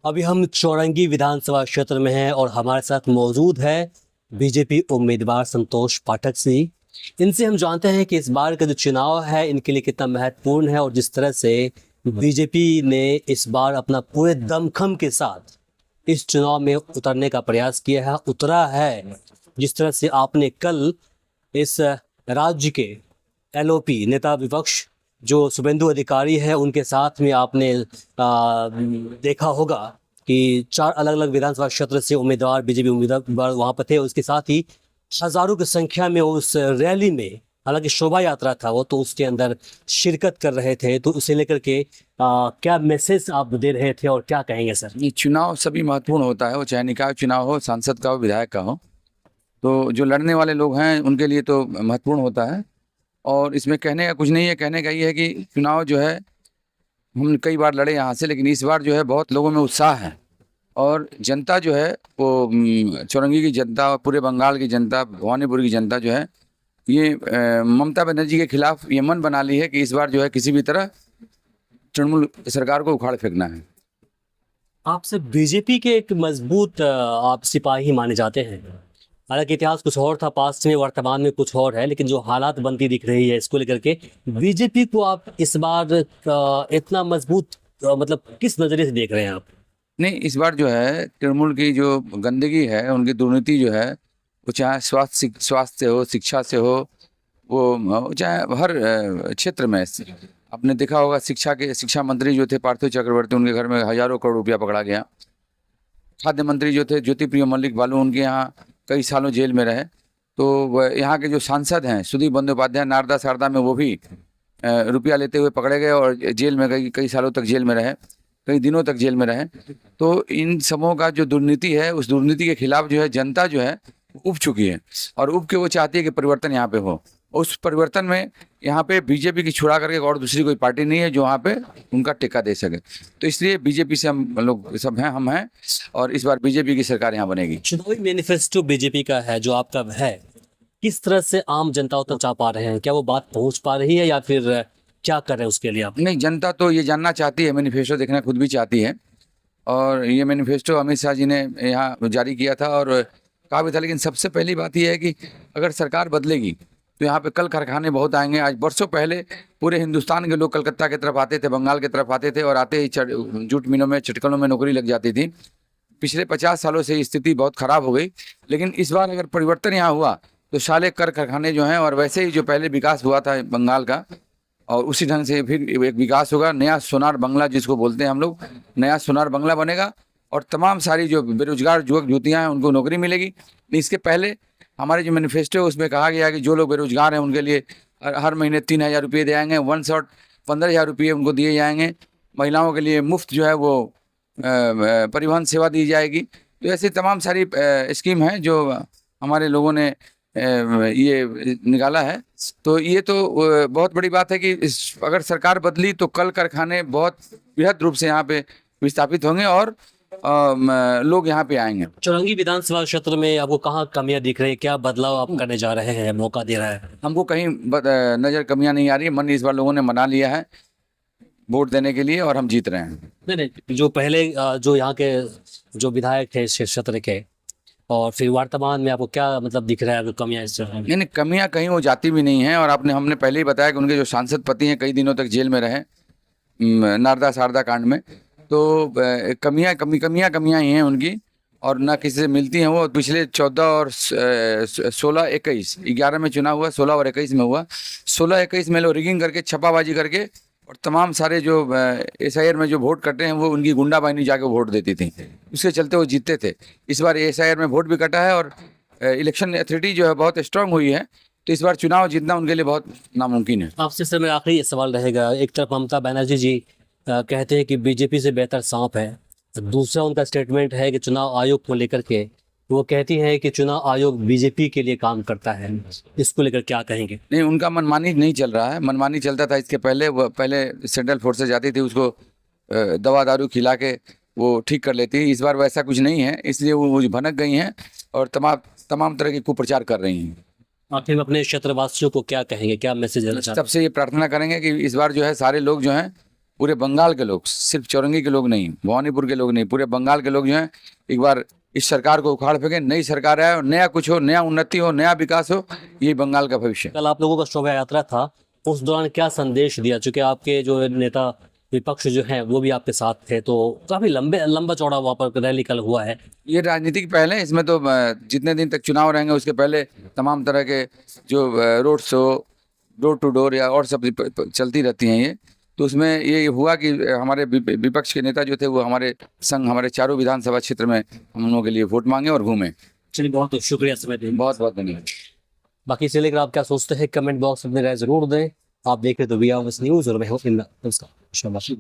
अभी हम चौरंगी विधानसभा क्षेत्र में हैं और हमारे साथ मौजूद है बीजेपी उम्मीदवार संतोष पाठक सिंह। इनसे हम जानते हैं कि इस बार का जो चुनाव है इनके लिए कितना महत्वपूर्ण है और जिस तरह से बीजेपी ने इस बार अपना पूरे दमखम के साथ इस चुनाव में उतरने का प्रयास किया है, उतरा है। जिस तरह से आपने कल इस राज्य के एलओपी नेता विपक्ष जो शुभेंदु अधिकारी है उनके साथ में आपने देखा होगा कि 4 अलग अलग विधानसभा क्षेत्र से उम्मीदवार बीजेपी उम्मीदवार वहाँ पर थे। उसके साथ ही हजारों की संख्या में उस रैली में, हालांकि शोभा यात्रा था वो, तो उसके अंदर शिरकत कर रहे थे। तो उसे लेकर के क्या मैसेज आप दे रहे थे और क्या कहेंगे सर? ये चुनाव सभी महत्वपूर्ण होता है, वो चाहे निकाय चुनाव हो, सांसद का हो, विधायक का हो। तो जो लड़ने वाले लोग हैं उनके लिए तो महत्वपूर्ण होता है। और इसमें कहने का कुछ नहीं है, कहने का ये है कि चुनाव जो है हम कई बार लड़े यहाँ से, लेकिन इस बार जो है बहुत लोगों में उत्साह है। और जनता जो है वो चौरंगी की जनता, पूरे बंगाल की जनता, भवानीपुर की जनता जो है ये ममता बनर्जी के खिलाफ ये मन बना ली है कि इस बार जो है किसी भी तरह तृणमूल सरकार को उखाड़ फेंकना है। आपसे बीजेपी के एक मजबूत आप सिपाही माने जाते हैं। हालांकि इतिहास कुछ और था पास्ट में, वर्तमान में कुछ और है, लेकिन जो हालात बनती दिख रही है इसको लेकर के बीजेपी को आप इस बार इतना मजबूत मतलब किस नजरिए से देख रहे हैं आप? नहीं, इस बार जो है तृणमूल की जो गंदगी है, उनकी दुर्नीति जो है, वो चाहे स्वास्थ्य से हो, शिक्षा से हो, वो चाहे हर क्षेत्र में। आपने देखा होगा शिक्षा मंत्री जो थे पार्थिव चक्रवर्ती, उनके घर में हजारों करोड़ रुपया पकड़ा गया। खाद्य मंत्री जो थे ज्योति प्रिय मल्लिक बालू, उनके यहाँ कई सालों जेल में रहे। तो यहाँ के जो सांसद हैं सुदीप बंदोपाध्याय, नारदा शारदा में वो भी रुपया लेते हुए पकड़े गए और जेल में कई सालों तक जेल में रहे, कई दिनों तक जेल में रहे। तो इन सबों का जो दुर्नीति है, उस दुर्नीति के खिलाफ जो है जनता जो है उब चुकी है और उब के वो चाहती है कि परिवर्तन यहाँ पे हो। उस परिवर्तन में यहाँ पे बीजेपी की छुड़ा करके और दूसरी कोई पार्टी नहीं है जो वहाँ पे उनका टेका दे सके। तो इसलिए बीजेपी से हम लोग सब हैं, हम हैं, और इस बार बीजेपी की सरकार यहाँ बनेगी। चुनावी मैनिफेस्टो बीजेपी का है जो आपका है, किस तरह से आम जनता तक जा पा रहे हैं? क्या वो बात पहुंच पा रही है या फिर क्या कर रहे हैं उसके लिए आप? नहीं, जनता तो ये जानना चाहती है, मैनिफेस्टो देखना खुद भी चाहती है। और ये मैनिफेस्टो अमित शाह जी ने यहाँ जारी किया था और कहा भी था। लेकिन सबसे पहली बात यह है कि अगर सरकार बदलेगी तो यहाँ पे कल कारखाने बहुत आएंगे। आज बरसों पहले पूरे हिंदुस्तान के लोग कलकत्ता की तरफ आते थे, बंगाल की तरफ आते थे और आते ही जूट मिलों में, चटकलों में नौकरी लग जाती थी। पिछले 50 सालों से स्थिति बहुत खराब हो गई। लेकिन इस बार अगर परिवर्तन यहाँ हुआ तो साले कारखाने जो हैं, और वैसे ही जो पहले विकास हुआ था बंगाल का, और उसी ढंग से फिर एक विकास होगा। नया सोनार बंगला जिसको बोलते हैं हम लोग, नया सोनार बंगला बनेगा और तमाम सारी जो बेरोजगार युवक युवतियाँ हैं उनको नौकरी मिलेगी। इसके पहले हमारे जो मैनिफेस्टो है उसमें कहा गया कि जो लोग बेरोजगार हैं उनके लिए हर महीने 3000 रुपये दिए जाएंगे, 1 शॉट 15,000 रुपये उनको दिए जाएंगे। महिलाओं के लिए मुफ्त जो है वो परिवहन सेवा दी जाएगी। तो ऐसी तमाम सारी स्कीम हैं जो हमारे लोगों ने ये निकाला है। तो ये तो बहुत बड़ी बात है कि अगर सरकार बदली तो कल कारखाने बहुत बृहद रूप से यहाँ पे विस्थापित होंगे और लोग यहाँ पे आएंगे। चौरंगी विधानसभा क्षेत्र में आपको कहाँ कमियां दिख रही है? क्या बदलाव आप करने जा रहे हैं, मौका दे रहा है? हमको कहीं नजर कमियां नहीं आ रही है। मन इस बार लोगों ने मना लिया है वोट देने के लिए और हम जीत रहे हैं। नहीं, जो पहले जो यहाँ के जो विधायक थे इस क्षेत्र के, और फिर वर्तमान में आपको क्या मतलब दिख रहा है कमियां इस क्षेत्र में? नहीं, कमियां कहीं वो जाती भी नहीं है। और हमने पहले ही बताया कि उनके जो सांसद पति हैं कई दिनों तक जेल में रहे नारदा शारदा कांड में। तो कमियां ही हैं उनकी, और ना किसी से मिलती हैं वो। पिछले 14 और 16, 21, 11 में चुनाव हुआ, 16 और 21 में हुआ। 16-21 में लोग रिगिंग करके, छापाबाजी करके, और तमाम सारे जो SIR में जो वोट कटे हैं वो उनकी गुंडा बाहिनी जाके वोट देती थी। उसके चलते वो जीतते थे। इस बार SIR में वोट भी कटा है और इलेक्शन अथॉरिटी जो है बहुत स्ट्रांग हुई है। तो इस बार चुनाव जीतना उनके लिए बहुत नामुमकिन है। आपसे सर मेरा आखिरी सवाल रहेगा। एक तरफ ममता बनर्जी जी कहते हैं कि बीजेपी से बेहतर सांप है, दूसरा उनका स्टेटमेंट है कि चुनाव आयोग को लेकर के वो कहती है कि चुनाव आयोग बीजेपी के लिए काम करता है। इसको लेकर क्या कहेंगे? नहीं, उनका मनमानी नहीं चल रहा है। मनमानी चलता था इसके पहले। वो पहले सेंट्रल फोर्सेज जाती थी, उसको दवा दारू खिला के वो ठीक कर लेती। इस बार वैसा कुछ नहीं है, इसलिए वो भनक गई हैं और तमाम तरह के कुप्रचार कर रही हैं। आखिर में अपने क्षेत्रवासियों को क्या कहेंगे, क्या मैसेज देना चाहते हैं? सबसे ये प्रार्थना करेंगे कि इस बार जो है सारे लोग जो हैं पूरे बंगाल के लोग, सिर्फ चौरंगी के लोग नहीं, भवानीपुर के लोग नहीं, पूरे बंगाल के लोग जो हैं एक बार इस सरकार को उखाड़ फेंके, नई सरकार आए और नया कुछ हो, नया उन्नति हो, नया विकास हो, ये बंगाल का भविष्य है। कल आप लोगों का शोभा यात्रा था, उस दौरान क्या संदेश दिया, चूंकि आपके जो नेता विपक्ष जो हैं वो भी आपके साथ थे, तो काफी लंबा चौड़ा वहाँ पर रैली कल हुआ है। ये राजनीतिक पहल है, इसमें तो जितने दिन तक चुनाव रहेंगे उसके पहले तमाम तरह के जो road show, door to door या और सब चलती रहती हैं ये। तो उसमें ये हुआ कि हमारे विपक्ष के नेता जो थे वो हमारे संग हमारे चारों विधानसभा क्षेत्र में हम लोगों के लिए वोट मांगे और घूमे। चलिए, बहुत शुक्रिया समय देने। बहुत बहुत धन्यवाद। बाकी इसे लेकर आप क्या सोचते हैं, कमेंट बॉक्स में अपनी राय जरूर दें। आप देख रहे तो वी आर न्यूज़ और मैं हूं इमरान। नमस्कार।